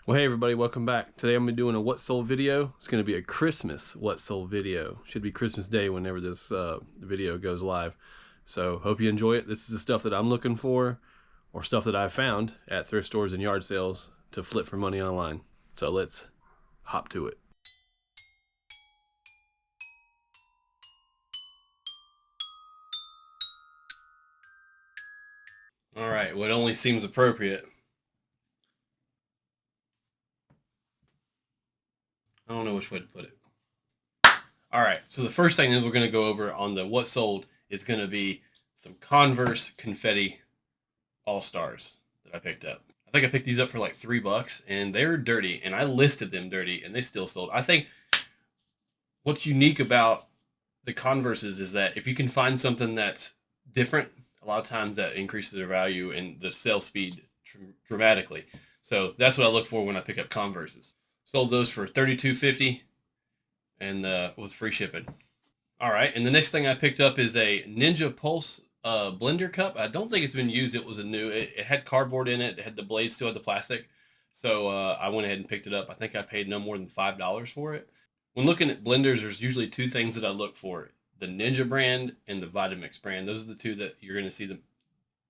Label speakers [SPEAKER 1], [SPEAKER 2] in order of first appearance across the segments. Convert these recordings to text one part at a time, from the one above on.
[SPEAKER 1] Well, hey everybody, welcome back. Today I'm going to be doing a what sold video. It's going to be a Christmas what sold video. Should be Christmas Day whenever this video goes live. So hope you enjoy it. This is the stuff that I'm looking for, or stuff that I found at thrift stores and yard sales to flip for money online. So let's hop to it. All right, what only seems appropriate. I don't know which way to put it. All right, so the first thing that we're going to go over on the what sold is going to be some Converse confetti all-stars that I picked up. I think I picked these up for like $3 and they were dirty, and I listed them dirty and they still sold. I think what's unique about the Converses is that if you can find something that's different, a lot of times that increases their value and the sale speed dramatically. So that's what I look for when I pick up Converses. Sold those for $32.50 and was free shipping. All right, and the next thing I picked up is a Ninja Pulse blender cup. I don't think it's been used. It was a new. It had cardboard in it. It had the blade still had the plastic. So I went ahead and picked it up. I think I paid no more than $5 for it. When looking at blenders, there's usually two things that I look for: the Ninja brand and the Vitamix brand. Those are the two that you're going to see them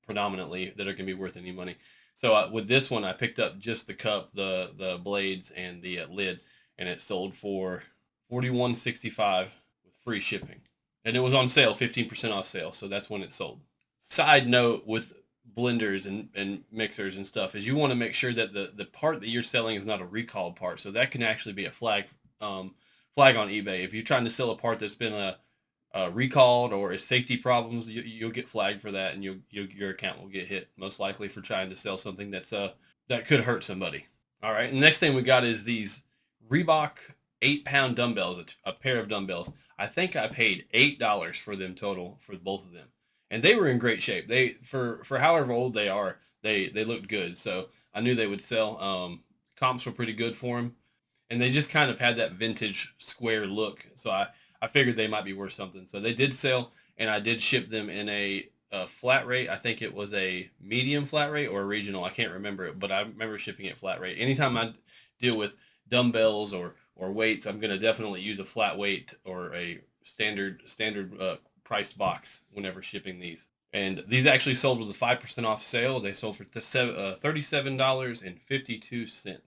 [SPEAKER 1] predominantly that are going to be worth any money. So with this one, I picked up just the cup, the blades, and the lid, and it sold for $41.65 with free shipping. And it was on sale, 15% off sale, so that's when it sold. Side note with blenders and mixers and stuff is you want to make sure that the part that you're selling is not a recalled part. So that can actually be a flag on eBay. If you're trying to sell a part that's been recalled or is safety problems, you'll get flagged for that, and your account will get hit, most likely for trying to sell something that could hurt somebody. All right, and the next thing we got is these Reebok 8-pound dumbbells, a pair of dumbbells. I think I paid $8 for them total for both of them, and they were in great shape. They for however old they are, they looked good. So I knew they would sell. Comps were pretty good for them, and they just kind of had that vintage square look. So I figured they might be worth something. So they did sell, and I did ship them in a flat rate. I think it was a medium flat rate or a regional. I can't remember it, but I remember shipping it flat rate. Anytime I deal with dumbbells or weights, I'm going to definitely use a flat weight or a standard priced box whenever shipping these. And these actually sold with a 5% off sale. They sold for $37.52. And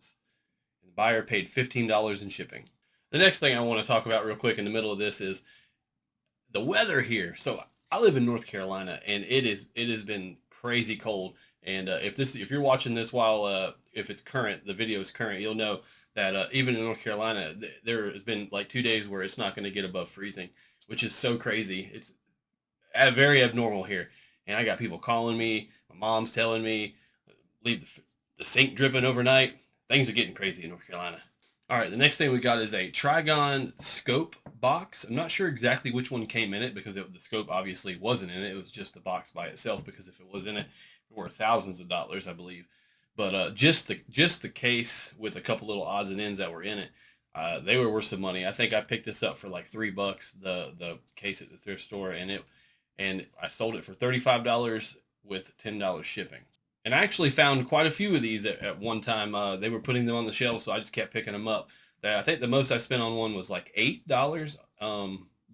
[SPEAKER 1] the buyer paid $15 in shipping. The next thing I want to talk about real quick in the middle of this is the weather here. So I live in North Carolina, and it has been crazy cold. And if you're watching this while if it's current, the video is current, you'll know that even in North Carolina, there has been like 2 days where it's not going to get above freezing, which is so crazy. It's very abnormal here. And I got people calling me. My mom's telling me, leave the sink dripping overnight. Things are getting crazy in North Carolina. All right, the next thing we got is a Trigon scope box. I'm not sure exactly which one came in it because the scope obviously wasn't in it. It was just the box by itself, because if it was in it, it were thousands of dollars, I believe. But just the case with a couple little odds and ends that were in it, they were worth some money. I think I picked this up for like $3, the case at the thrift store, and I sold it for $35 with $10 shipping. And I actually found quite a few of these at one time. They were putting them on the shelf, so I just kept picking them up. I think the most I spent on one was like $8.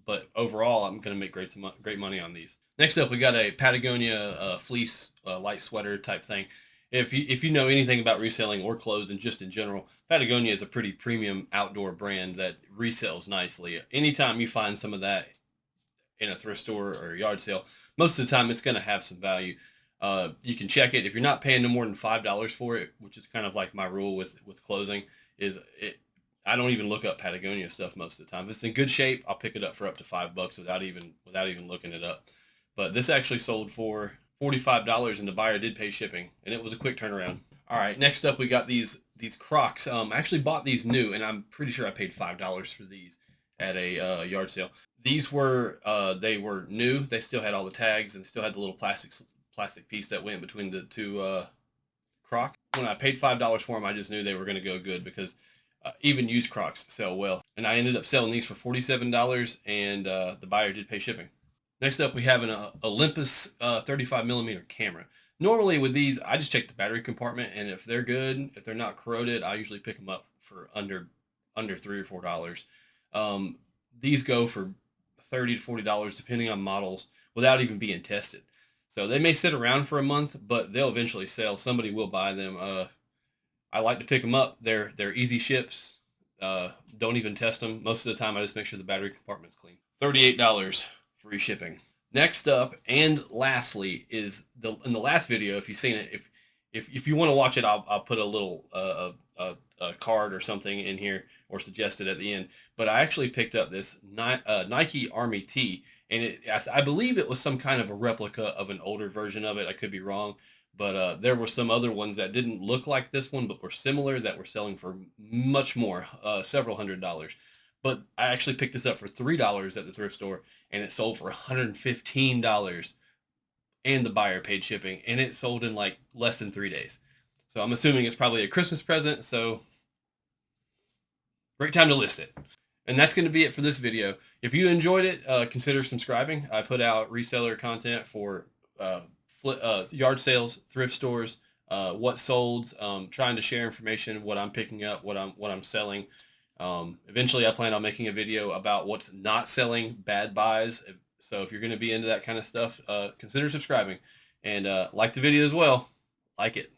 [SPEAKER 1] But overall, I'm going to make great money on these. Next up, we got a Patagonia fleece light sweater type thing. If you know anything about reselling or clothes and just in general, Patagonia is a pretty premium outdoor brand that resells nicely. Anytime you find some of that in a thrift store or a yard sale, most of the time it's going to have some value. You can check it. If you're not paying no more than $5 for it, which is kind of like my rule with clothing, I don't even look up Patagonia stuff most of the time. If it's in good shape, I'll pick it up for up to $5 without even looking it up. But this actually sold for $45, and the buyer did pay shipping, and it was a quick turnaround. All right, next up we got these Crocs. I actually bought these new, and I'm pretty sure I paid $5 for these at a yard sale. These were they were new. They still had all the tags and still had the little plastic piece that went between the two Crocs. When I paid $5 for them, I just knew they were going to go good, because even used Crocs sell well. And I ended up selling these for $47, and the buyer did pay shipping. Next up, we have an Olympus 35mm camera. Normally with these, I just check the battery compartment, and if they're good, if they're not corroded, I usually pick them up for under $3 or $4. Um, these go for $30 to $40 depending on models without even being tested. So they may sit around for a month, but they'll eventually sell. Somebody will buy them. I like to pick them up. They're easy ships. Don't even test them. Most of the time, I just make sure the battery compartment's clean. $38 free shipping. Next up and lastly is in the last video. If you've seen it, if you want to watch it, I'll put a little a card or something in here or suggest it at the end. But I actually picked up this Nike Army tee, and I believe it was some kind of a replica of an older version of it. I could be wrong, but there were some other ones that didn't look like this one, but were similar that were selling for much more, several $100s. But I actually picked this up for $3 at the thrift store, and it sold for $115, and the buyer paid shipping, and it sold in like less than 3 days. So I'm assuming it's probably a Christmas present. So great time to list it. And that's going to be it for this video. If you enjoyed it, consider subscribing. I put out reseller content for yard sales, thrift stores, what sold, trying to share information, what I'm picking up, what I'm selling. Eventually I plan on making a video about what's not selling, bad buys. So if you're going to be into that kind of stuff, consider subscribing, and like the video as well. Like it.